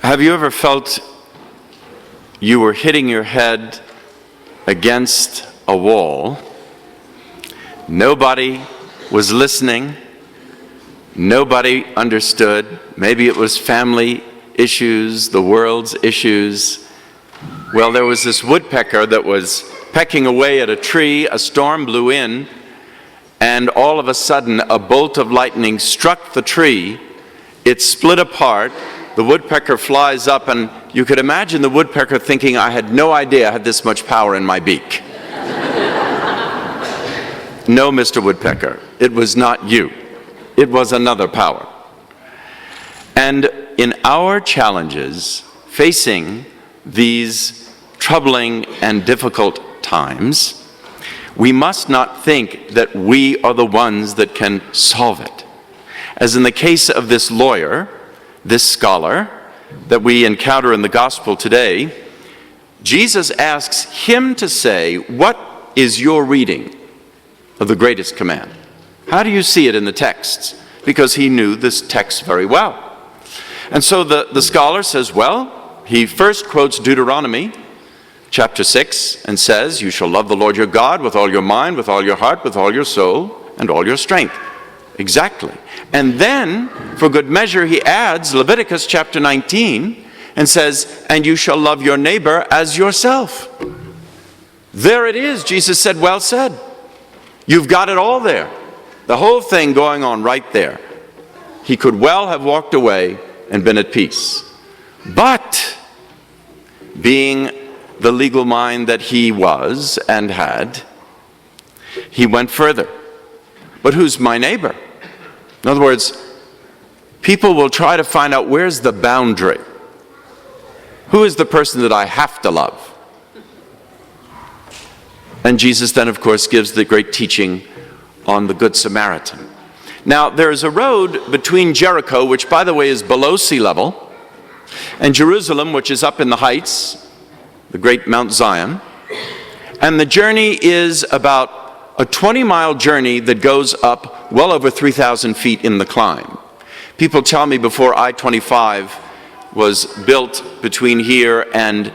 Have you ever felt you were hitting your head against a wall? Nobody was listening. Nobody understood. Maybe it was family issues, the world's issues. Well, there was this woodpecker that was pecking away at a tree. A storm blew in, and all of a sudden a bolt of lightning struck the tree. It split apart. The woodpecker flies up, and you could imagine the woodpecker thinking, I had no idea I had this much power in my beak. No, Mr. Woodpecker, it was not you. It was another power. And in our challenges, facing these troubling and difficult times, we must not think that we are the ones that can solve it. As in the case of this lawyer, this scholar that we encounter in the gospel today, Jesus asks him to say, what is your reading of the greatest command? How do you see it in the texts? Because he knew this text very well. And so the scholar says, well, he first quotes Deuteronomy chapter 6 and says, you shall love the Lord your God with all your mind, with all your heart, with all your soul, and all your strength. Exactly. And then, for good measure, he adds Leviticus chapter 19 and says, and you shall love your neighbor as yourself. There it is. Jesus said, well said. You've got it all there. The whole thing going on right there. He could well have walked away and been at peace. But, being the legal mind that he was and had, he went further. But who's my neighbor? In other words, people will try to find out where's the boundary. Who is the person that I have to love? And Jesus then, of course, gives the great teaching on the Good Samaritan. Now, there is a road between Jericho, which, by the way, is below sea level, and Jerusalem, which is up in the heights, the great Mount Zion. And the journey is about a 20-mile journey that goes up well over 3,000 feet in the climb. People tell me before I-25 was built between here and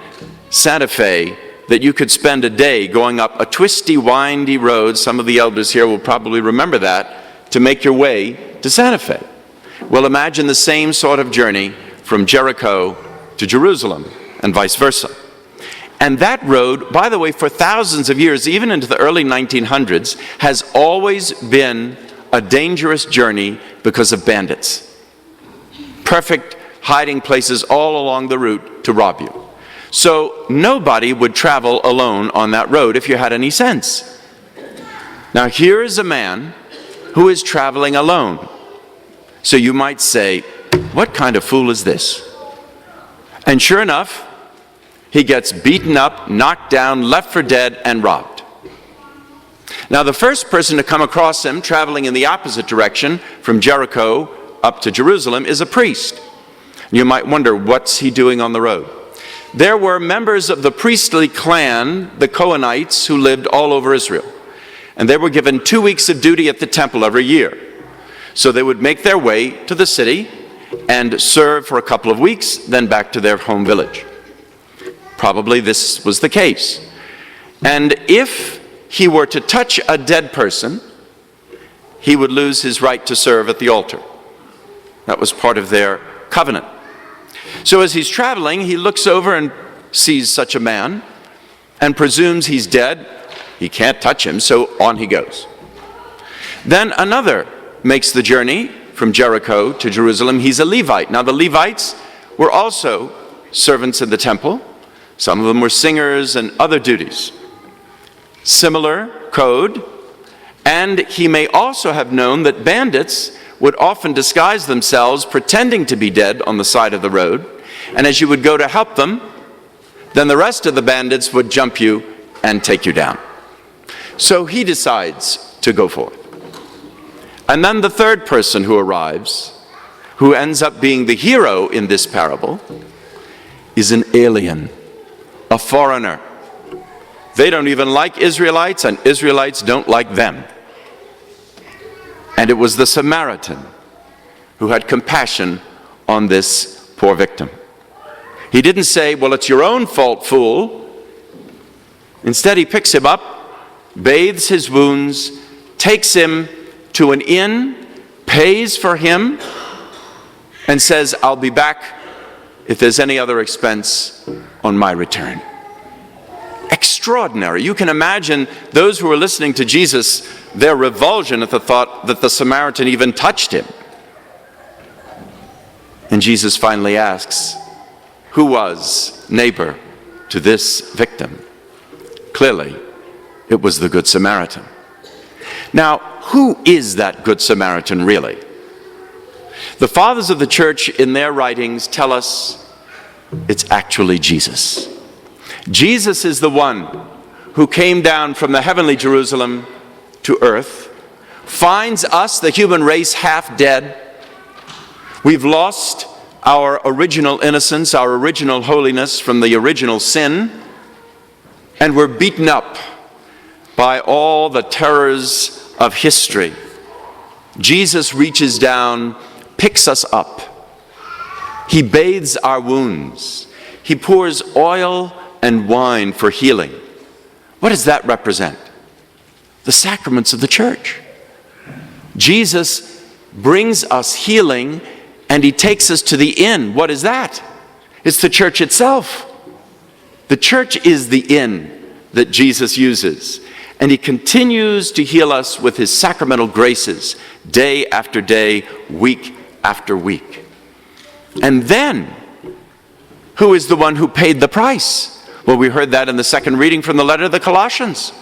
Santa Fe that you could spend a day going up a twisty, windy road, some of the elders here will probably remember that, to make your way to Santa Fe. Well, imagine the same sort of journey from Jericho to Jerusalem and vice versa. And that road, by the way, for thousands of years, even into the early 1900s, has always been a dangerous journey because of bandits. Perfect hiding places all along the route to rob you. So nobody would travel alone on that road if you had any sense. Now here is a man who is traveling alone. So you might say, what kind of fool is this? And sure enough, he gets beaten up, knocked down, left for dead, and robbed. Now the first person to come across him, traveling in the opposite direction from Jericho up to Jerusalem, is a priest. You might wonder, what's he doing on the road? There were members of the priestly clan, the Cohenites, who lived all over Israel. And they were given 2 weeks of duty at the temple every year. So they would make their way to the city and serve for a couple of weeks, then back to their home village. Probably this was the case. And if he were to touch a dead person, he would lose his right to serve at the altar. That was part of their covenant. So as he's traveling, he looks over and sees such a man and presumes he's dead. He can't touch him, so on he goes. Then another makes the journey from Jericho to Jerusalem. He's a Levite. Now the Levites were also servants in the temple. Some of them were singers and other duties. Similar code. And he may also have known that bandits would often disguise themselves pretending to be dead on the side of the road. And as you would go to help them, then the rest of the bandits would jump you and take you down. So he decides to go forth. And then the third person who arrives, who ends up being the hero in this parable, is an alien, a foreigner. They don't even like Israelites, and Israelites don't like them. And it was the Samaritan who had compassion on this poor victim. He didn't say, well, it's your own fault, fool. Instead, he picks him up, bathes his wounds, takes him to an inn, pays for him, and says, I'll be back if there's any other expense on my return. Extraordinary. You can imagine those who were listening to Jesus, their revulsion at the thought that the Samaritan even touched him. And Jesus finally asks, who was neighbor to this victim? Clearly, it was the Good Samaritan. Now, who is that Good Samaritan really? The fathers of the church in their writings tell us it's actually Jesus. Jesus is the one who came down from the heavenly Jerusalem to earth, finds us, the human race, half dead. We've lost our original innocence, our original holiness from the original sin, and we're beaten up by all the terrors of history. Jesus reaches down, picks us up. He bathes our wounds. He pours oil and wine for healing. What does that represent? The sacraments of the church. Jesus brings us healing, and he takes us to the inn. What is that? It's the church itself. The church is the inn that Jesus uses, and he continues to heal us with his sacramental graces day after day, week after week. And then, who is the one who paid the price? Well, we heard that in the second reading from the letter of the Colossians.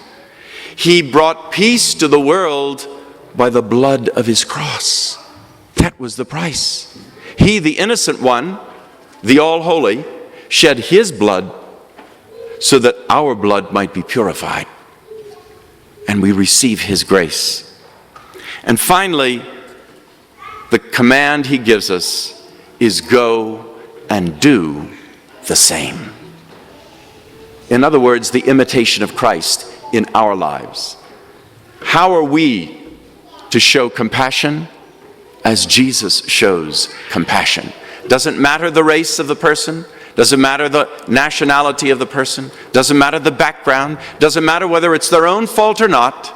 He brought peace to the world by the blood of his cross. That was the price. He, the innocent one, the all-holy, shed his blood so that our blood might be purified, and we receive his grace. And finally, the command he gives us is go and do the same. In other words, the imitation of Christ in our lives. How are we to show compassion? As Jesus shows compassion. Doesn't matter the race of the person, doesn't matter the nationality of the person, doesn't matter the background, doesn't matter whether it's their own fault or not.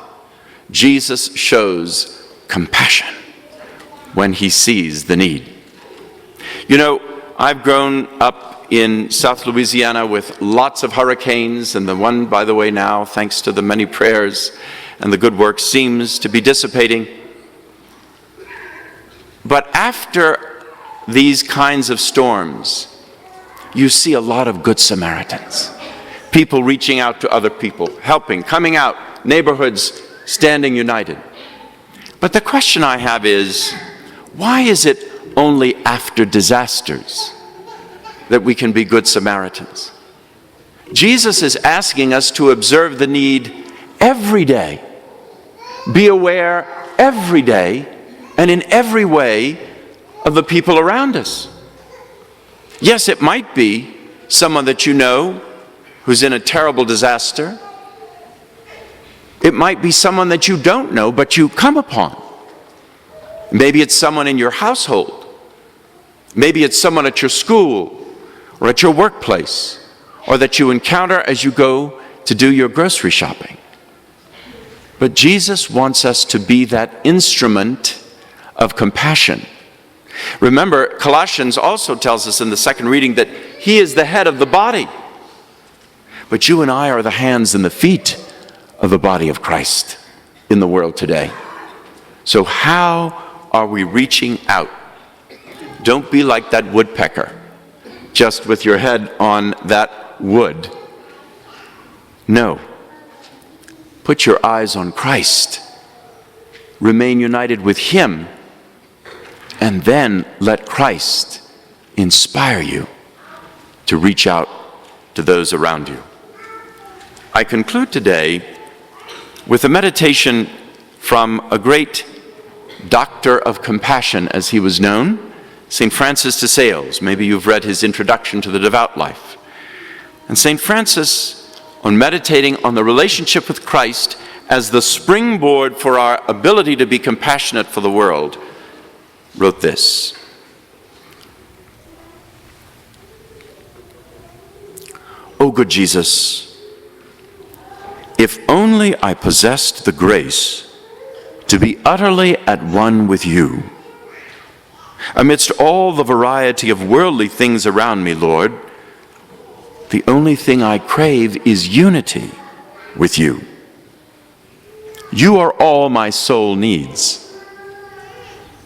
Jesus shows compassion when he sees the need. You know, I've grown up in South Louisiana with lots of hurricanes, and the one, by the way, now, thanks to the many prayers and the good work, seems to be dissipating. But after these kinds of storms, you see a lot of good Samaritans. People reaching out to other people, helping, coming out, neighborhoods standing united. But the question I have is, why is it only after disasters that we can be good Samaritans? Jesus is asking us to observe the need every day, be aware every day, and in every way of the people around us. Yes, it might be someone that you know who's in a terrible disaster. It might be someone that you don't know, but you come upon. Maybe it's someone in your household. Maybe it's someone at your school or at your workplace, or that you encounter as you go to do your grocery shopping. But Jesus wants us to be that instrument of compassion. Remember, Colossians also tells us in the second reading that he is the head of the body. But you and I are the hands and the feet of the body of Christ in the world today. So how are we reaching out? Don't be like that woodpecker, just with your head on that wood. No. Put your eyes on Christ. Remain united with him. And then let Christ inspire you to reach out to those around you. I conclude today with a meditation from a great doctor of compassion, as he was known, St. Francis de Sales. Maybe you've read his Introduction to the Devout Life. And St. Francis on meditating on the relationship with Christ as the springboard for our ability to be compassionate for the world, wrote this: "O good Jesus, if only I possessed the grace to be utterly at one with you. Amidst all the variety of worldly things around me, Lord, the only thing I crave is unity with you. You are all my soul needs.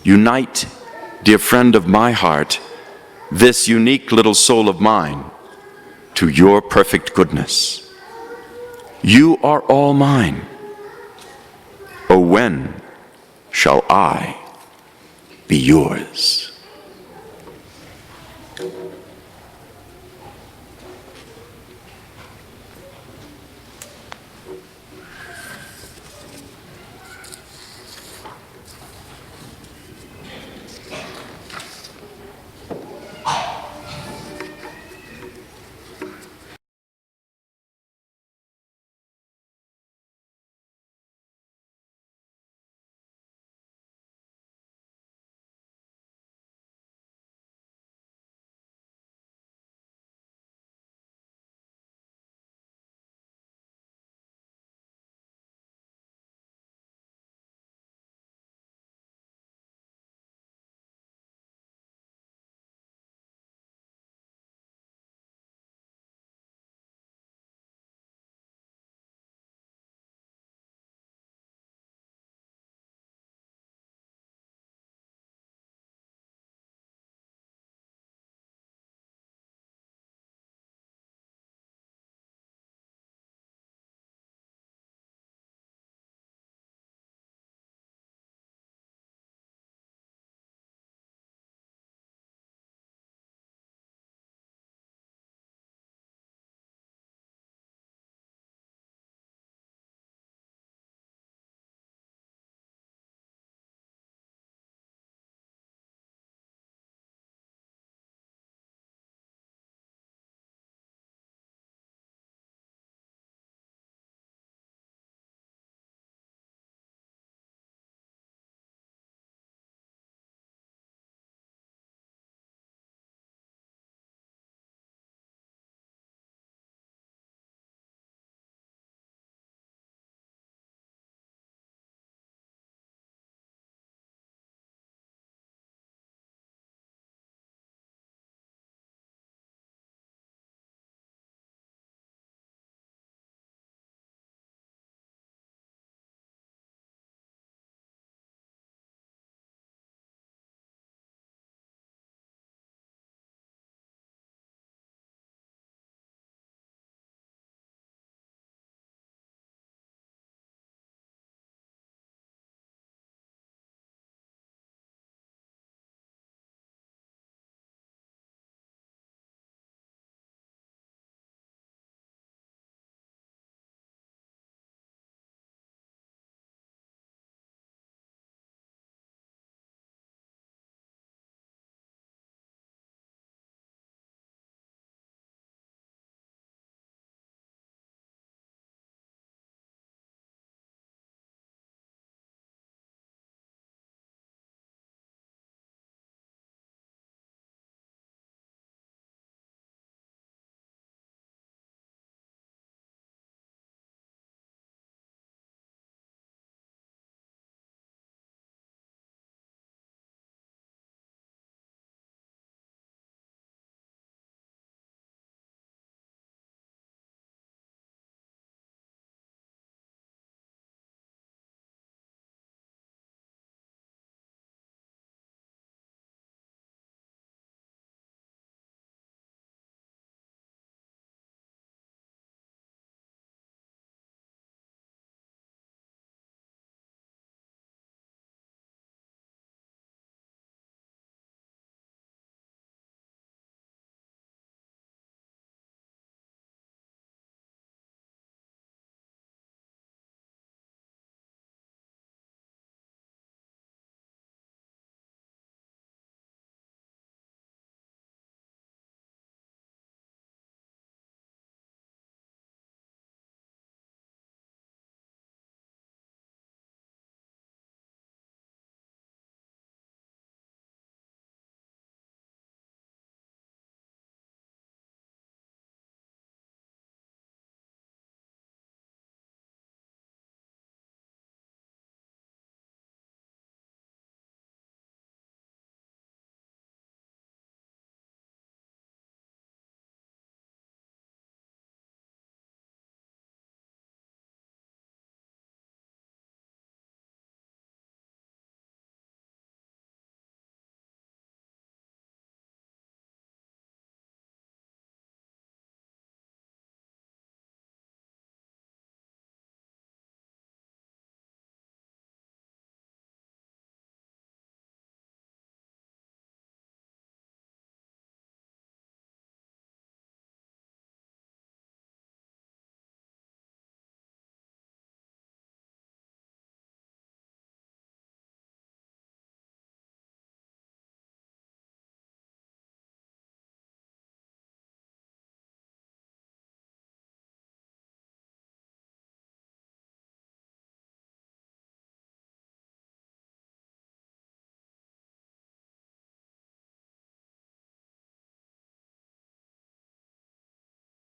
Unite, dear friend of my heart, this unique little soul of mine to your perfect goodness. You are all mine. Oh, when shall I be yours?"